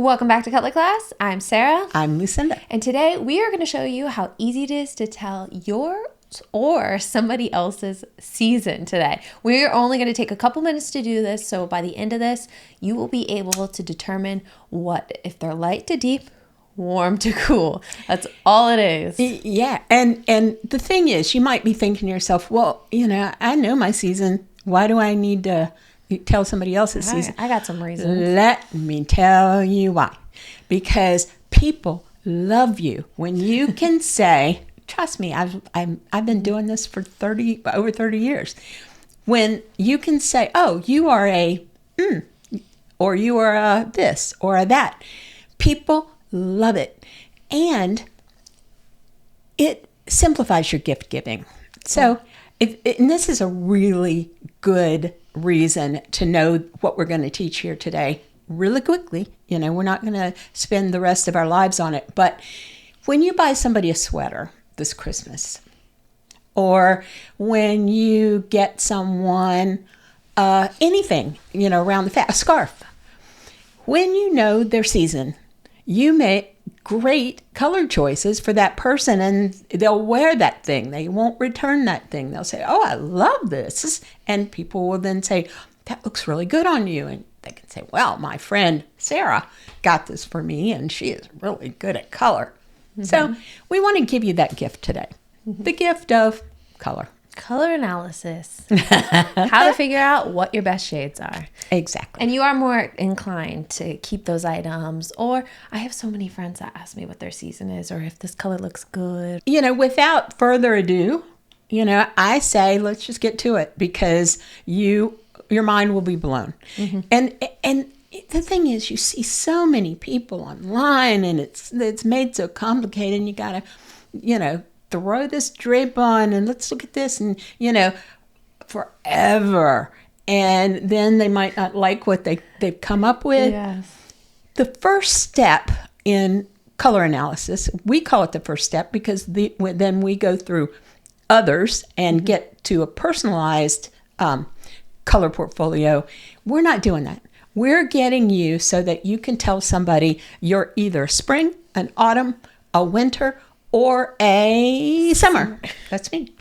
Welcome back to Color Class. I'm Sarah. I'm Lucinda. And today we are going to show you how easy it is to tell yours or somebody else's season today. We're only going to take a couple minutes to do this, so by the end of this, you will be able to determine if they're light to deep, warm to cool. That's all it is. Yeah, and the thing is, you might be thinking to yourself, well, I know my season. Why do I need to tell somebody else's season? I got some reasons. Let me tell you why. Because people love you when you can say, trust me, I've been doing this for over 30 years. When you can say, oh, you are a or you are a this or a that. People love it. And it simplifies your gift giving. So, and this is a really good reason to know what we're going to teach here today really quickly. We're not going to spend the rest of our lives on it. But when you buy somebody a sweater this Christmas, or when you get someone anything, around a scarf, when you know their season, you make great color choices for that person, and they'll wear that thing. They won't return that thing. They'll say, oh, I love this. And people will then say, that looks really good on you. And they can say, well, my friend Sarah got this for me, and she is really good at color. Mm-hmm. So we want to give you that gift today. Mm-hmm. The gift of color. Color analysis. How to figure out what your best shades are. Exactly. And you are more inclined to keep those items. Or I have so many friends that ask me what their season is or if this color looks good. Without further ado, I say let's just get to it, because your mind will be blown. Mm-hmm. And the thing is, you see so many people online, and it's made so complicated, and you got to, throw this drape on and let's look at this, and forever, and then they might not like what they've come up with. Yes. The first step in color analysis, we call it the first step, because then we go through others and get to a personalized color portfolio. We're not doing that. We're getting you so that you can tell somebody you're either spring, an autumn, a winter, or a summer. That's me.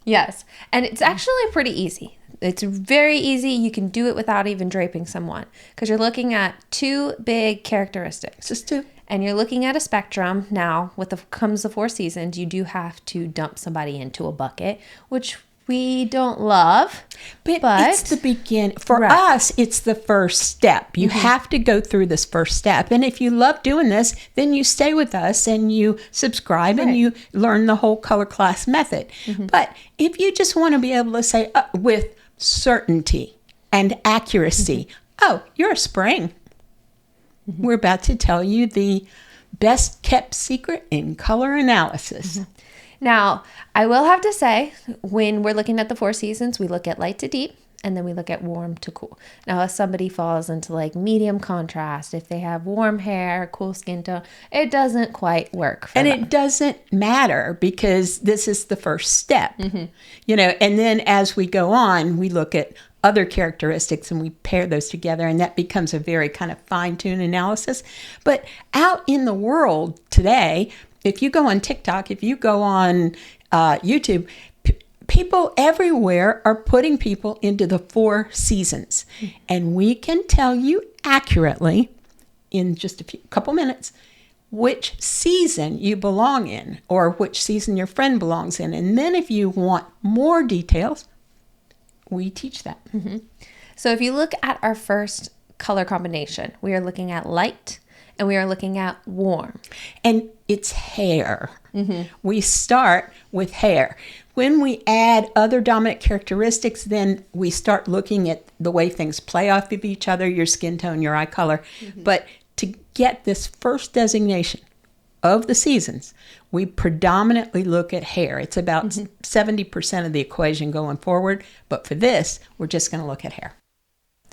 Yes. And it's actually pretty easy. It's very easy. You can do it without even draping someone, because you're looking at two big characteristics. Just two. And you're looking at a spectrum. Now, comes the 4 seasons, you do have to dump somebody into a bucket, which we don't love. But it's the beginning. For us, it's the first step. You have to go through this first step. And if you love doing this, then you stay with us and you subscribe and you learn the whole color class method. Mm-hmm. But if you just want to be able to say with certainty and accuracy, oh, you're a spring. Mm-hmm. We're about to tell you the best kept secret in color analysis. Mm-hmm. Now, I will have to say, when we're looking at the 4 seasons, we look at light to deep, and then we look at warm to cool. Now, if somebody falls into medium contrast, if they have warm hair, cool skin tone, it doesn't quite work for them. And it doesn't matter, because this is the first step. Mm-hmm. And then as we go on, we look at other characteristics and we pair those together, and that becomes a very kind of fine-tuned analysis. But out in the world today, if you go on TikTok, if you go on YouTube, people everywhere are putting people into the 4 seasons. Mm-hmm. And we can tell you accurately in just a couple minutes which season you belong in, or which season your friend belongs in. And then if you want more details, we teach that. Mm-hmm. So if you look at our first color combination, we are looking at light and we are looking at warm. And it's hair. Mm-hmm. We start with hair. When we add other dominant characteristics, then we start looking at the way things play off of each other, your skin tone, your eye color. Mm-hmm. But to get this first designation of the seasons, we predominantly look at hair. It's about 70% of the equation going forward. But for this, we're just going to look at hair.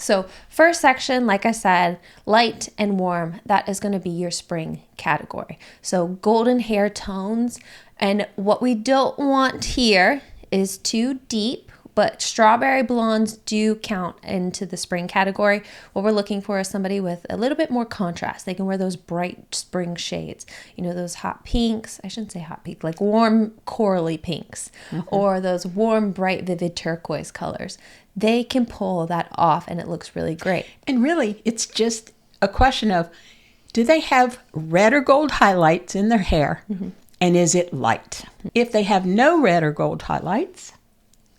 So first section, like I said, light and warm, that is going to be your spring category. So golden hair tones. And what we don't want here is too deep, but strawberry blondes do count into the spring category. What we're looking for is somebody with a little bit more contrast. They can wear those bright spring shades, those hot pinks. I shouldn't say hot pink, like warm corally pinks, or those warm, bright, vivid turquoise colors. They can pull that off and it looks really great. And really, it's just a question of, do they have red or gold highlights in their hair? And is it light? If they have no red or gold highlights,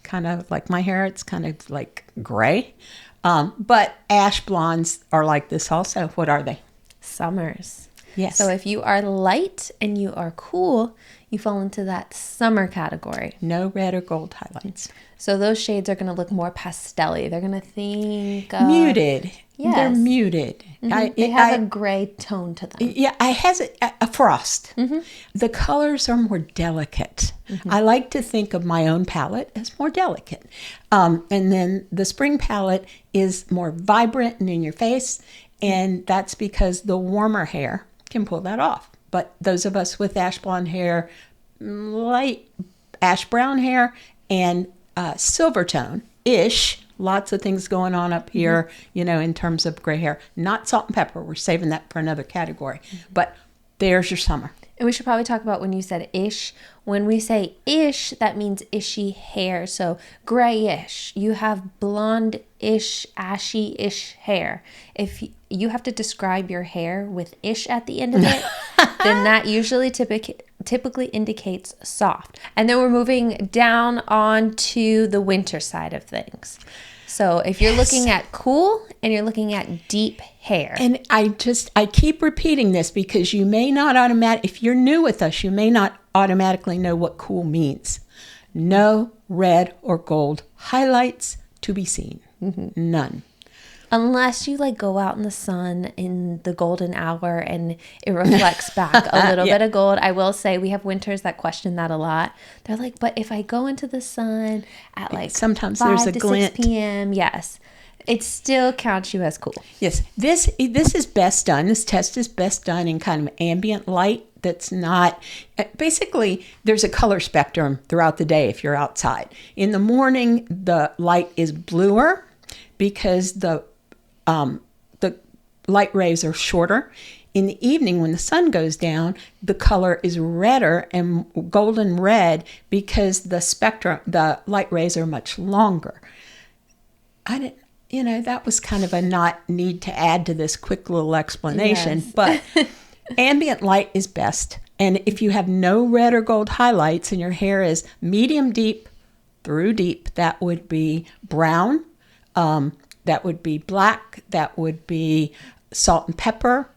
kind of like my hair, it's kind of like gray. But ash blondes are like this also. What are they? Summers. Yes. So if you are light and you are cool, you fall into that summer category. No red or gold highlights. So those shades are going to look more pastel-y. They're going to think... muted. Yes. They're muted. They have a gray tone to them. Yeah, I has a frost. The colors are more delicate. I like to think of my own palette as more delicate. And then the spring palette is more vibrant and in your face. And that's because the warmer hair can pull that off. But those of us with ash blonde hair, light ash brown hair, and silver tone-ish, lots of things going on up here, in terms of gray hair. Not salt and pepper. We're saving that for another category. But there's your summer. And we should probably talk about when you said ish. When we say ish, that means ishy hair. So grayish. You have blonde-ish, ashy-ish hair. If you have to describe your hair with ish at the end of it, then that usually typically indicates soft. And then we're moving down onto the winter side of things. So if you're looking at cool and you're looking at deep hair. And I keep repeating this because you may not if you're new with us, you may not automatically know what cool means. No red or gold highlights to be seen. None. Unless you go out in the sun in the golden hour and it reflects back a little bit of gold. I will say we have winters that question that a lot. They're like, but if I go into the sun at sometimes 5 there's a to glint. 6 p.m., yes, it still counts you as cool. Yes, this is best done. This test is best done in kind of ambient light. That's not, basically, there's a color spectrum throughout the day if you're outside. In the morning, the light is bluer because the light rays are shorter. In the evening, when the sun goes down, the color is redder and golden red because the light rays are much longer. That was kind of a not need to add to this quick little explanation, yes. But ambient light is best. And if you have no red or gold highlights and your hair is medium deep through deep, that would be brown, that would be black, that would be salt and pepper,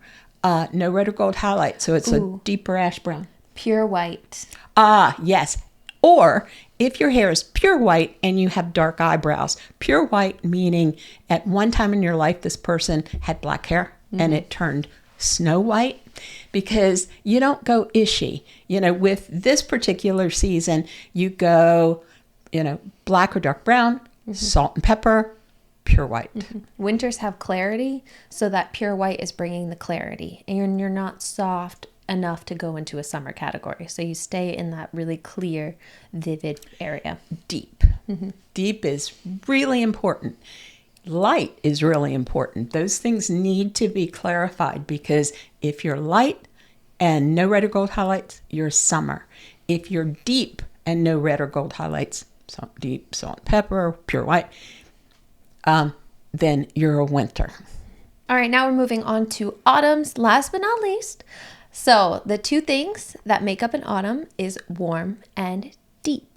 no red or gold highlights. So it's a deeper ash brown. Pure white. Ah, yes. Or if your hair is pure white and you have dark eyebrows, pure white meaning at one time in your life this person had black hair and it turned snow white, because you don't go ishy. With this particular season, you go, black or dark brown, salt and pepper, pure white. Winters have clarity, so that pure white is bringing the clarity, and you're not soft enough to go into a summer category. So you stay in that really clear, vivid area. Deep. Deep is really important. Light is really important. Those things need to be clarified, because if you're light and no red or gold highlights, you're summer. If you're deep and no red or gold highlights, deep, salt and pepper, pure white, then you're a winter. All right, now we're moving on to autumns, last but not least. So the two things that make up an autumn is warm and deep.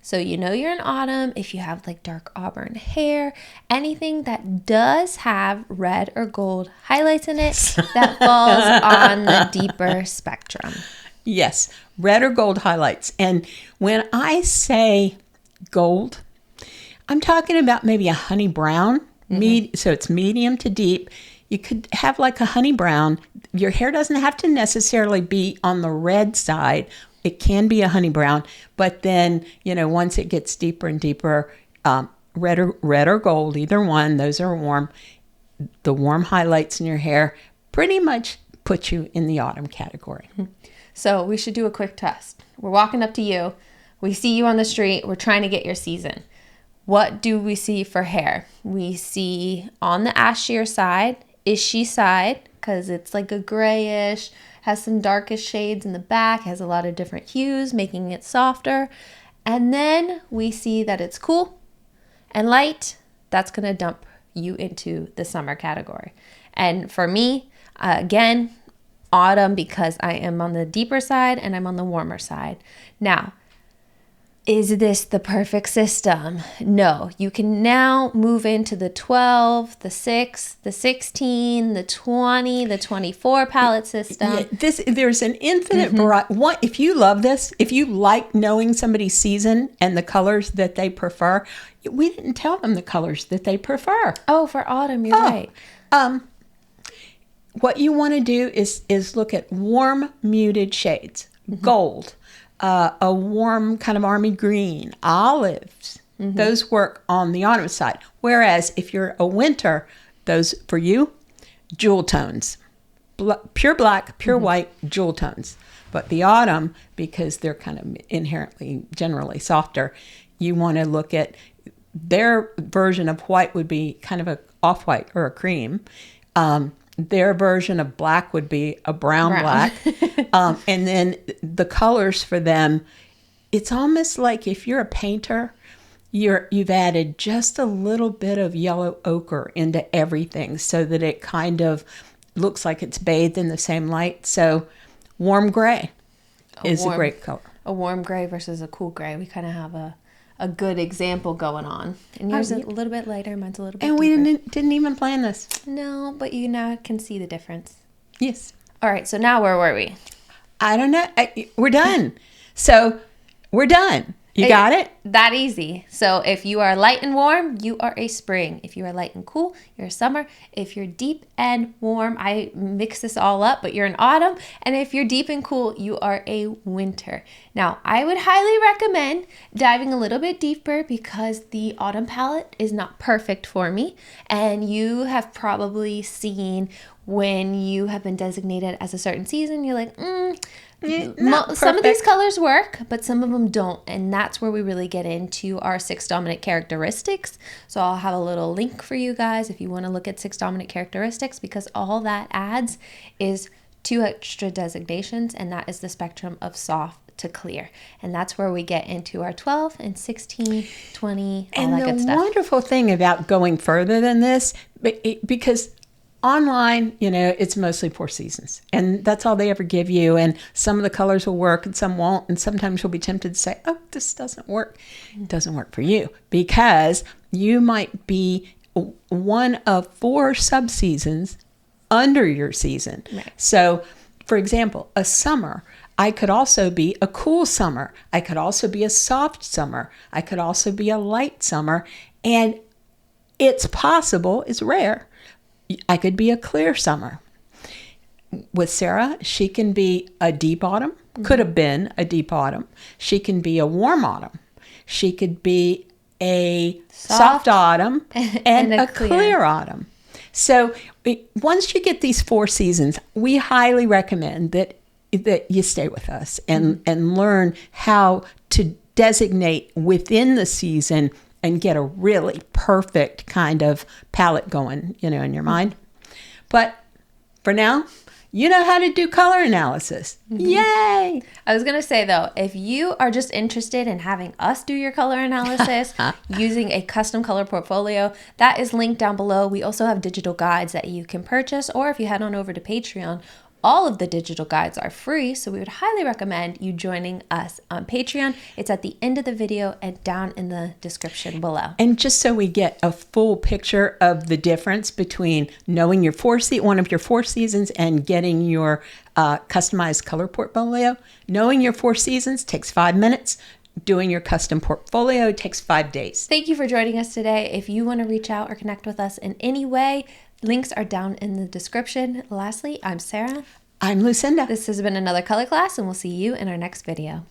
So you're in autumn if you have dark auburn hair, anything that does have red or gold highlights in it, that falls on the deeper spectrum. Yes, red or gold highlights. And when I say gold, I'm talking about maybe a honey brown, so it's medium to deep. You could have a honey brown. Your hair doesn't have to necessarily be on the red side. It can be a honey brown, but then, once it gets deeper and deeper, red or gold, either one, those are warm. The warm highlights in your hair pretty much put you in the autumn category. So we should do a quick test. We're walking up to you. We see you on the street. We're trying to get your season. What do we see for hair? We see on the ashier side, ishy side, because it's like a grayish, has some darkish shades in the back, has a lot of different hues, making it softer. And then we see that it's cool and light. That's going to dump you into the summer category. And for me, again, autumn, because I am on the deeper side and I'm on the warmer side. Now, is this the perfect system? No. You can now move into the 12, the 6, the 16, the 20, the 24 palette system. Yeah, there's an infinite variety. If you love this, if you like knowing somebody's season and the colors that they prefer, we didn't tell them the colors that they prefer. Oh, for autumn, you're right. What you want to do is look at warm, muted shades, gold, a warm kind of army green, olives. Those work on the autumn side. Whereas if you're a winter, those for you, jewel tones, pure black, pure white, jewel tones. But the autumn, because they're kind of inherently generally softer, you want to look at their version of white would be kind of a off-white or a cream. Their version of black would be a brown. Black. And then the colors for them, it's almost like if you're a painter, you've added just a little bit of yellow ochre into everything so that it kind of looks like it's bathed in the same light. So warm gray is a great color. A warm gray versus a cool gray. We kind of have a good example going on. And yours is a little bit lighter, mine's a little bit deeper. And we didn't even plan this. No, but you now can see the difference. Yes. All right, so now where were we? I don't know. We're done. So we're done. You got it? That easy. So if you are light and warm, you are a spring. If you are light and cool, you're a summer. If you're deep and warm, I mix this all up, but you're an autumn. And if you're deep and cool, you are a winter. Now, I would highly recommend diving a little bit deeper because the autumn palette is not perfect for me. And you have probably seen when you have been designated as a certain season, you're like, some of these colors work, but some of them don't. And that's where we really get into our 6 dominant characteristics. So I'll have a little link for you guys if you want to look at 6 dominant characteristics, because all that adds is 2 extra designations, and that is the spectrum of soft to clear. And that's where we get into our 12 and 16, 20, all that good stuff. And the wonderful thing about going further than this, because online, it's mostly 4 seasons, and that's all they ever give you. And some of the colors will work and some won't. And sometimes you'll be tempted to say, oh, this doesn't work. It doesn't work for you because you might be one of 4 subseasons under your season. Right. So, for example, a summer, I could also be a cool summer. I could also be a soft summer. I could also be a light summer. And it's possible, it's rare, I could be a clear summer. With Sarah, she can be a deep autumn, could have been a deep autumn. She can be a warm autumn. She could be a soft autumn and a clear autumn. So once you get these 4 seasons, we highly recommend that you stay with us and learn how to designate within the season and get a really perfect kind of palette going, in your mind. But for now, you know how to do color analysis. Yay! I was going to say, though, if you are just interested in having us do your color analysis using a custom color portfolio, that is linked down below. We also have digital guides that you can purchase, or if you head on over to Patreon, all of the digital guides are free, so we would highly recommend you joining us on Patreon. It's at the end of the video and down in the description below. And just so we get a full picture of the difference between knowing your one of your 4 seasons and getting your customized color portfolio, knowing your 4 seasons takes 5 minutes. Doing your custom portfolio takes 5 days. Thank you for joining us today. If you want to reach out or connect with us in any way, links are down in the description. Lastly, I'm Sarah. I'm Lucinda. This has been another color class, and we'll see you in our next video.